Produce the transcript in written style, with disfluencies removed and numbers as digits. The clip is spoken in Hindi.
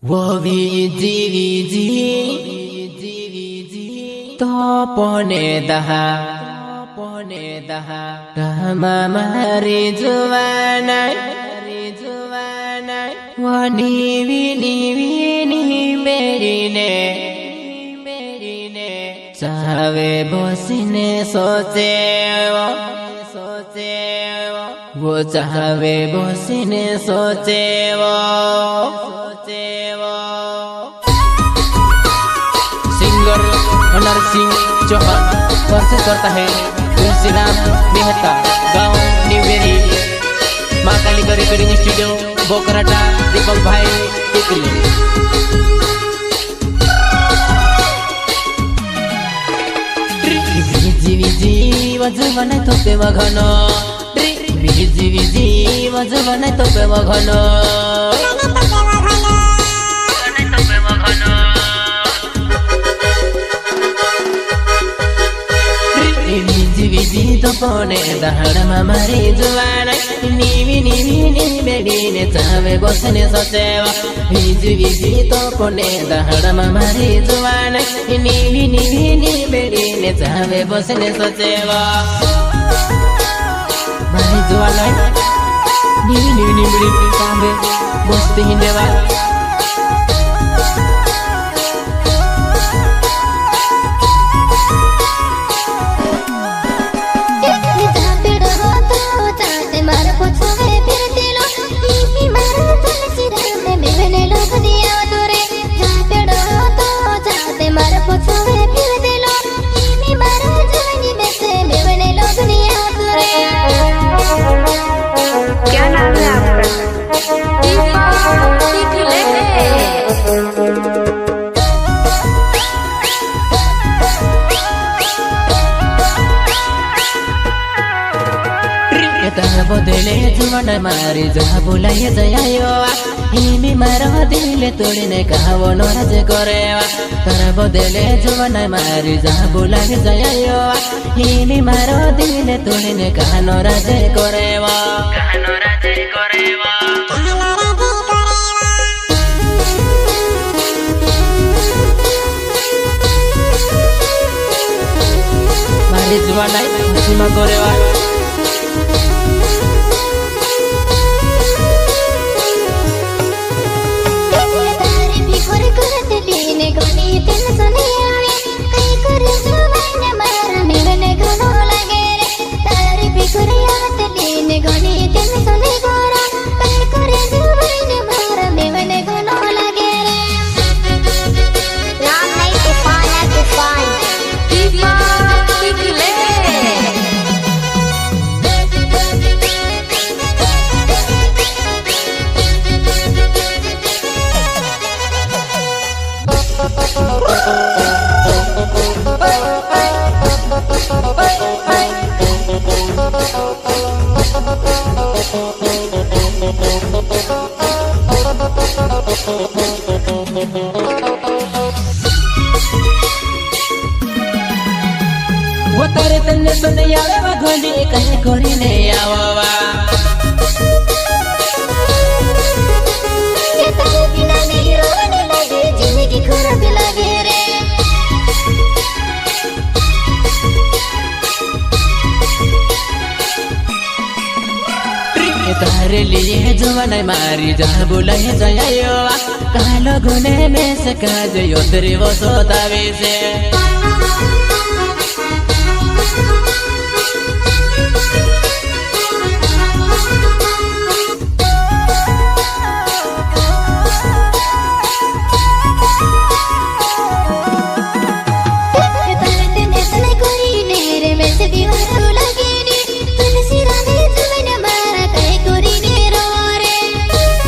वो विजी तो पने दहा कहमा मारी जुवाना वनी विनी मेरीने चावे बसिने सोचे वो चाहे बसिने सोचे वो सिंगर नरसिंह चौहान प्रस्तुत करता है तुलसीराम मेहता गांव न्यूबेरी माँ काली रिकॉर्डिंग स्टूडियो बोकराटा दीपक भाई टिकली विजी वजवना तोपे मघन विजी वजवना तोपे मघन विजी तो पने दहाड़ा मारी जुवाना निवी बेडीने चावे बसने सचेवा विजी तो पने दहाड़ा मारी जुवाना निवी बेडीने चावे बसने सचेवा मारी जुवाना निवी बेडीने चावे बसते हिंदेवा क्या नाम है आपका? बदले जुवन मारी जहाँ बुलाए जायो हिमी मारो दिले तोड़ने कहा वो नराज करेवा तारा बदले जुवन मारी जहाँ बुलाए जायो हिमी मारो दिले तोड़ने कहा नराज करेवा मारी जुवन सीमा करेवा वो तारे तन्ने सुने आवे वा घोड़ी कहे कोरी ने आवा ये तेरे बिना मेरी रोने लगे जिंदगी खराब लगे रे तारे लिए जुवन मारी जहाँ बुलाए जायो कालो गुने में से काज यो तेरे वो सोतावे से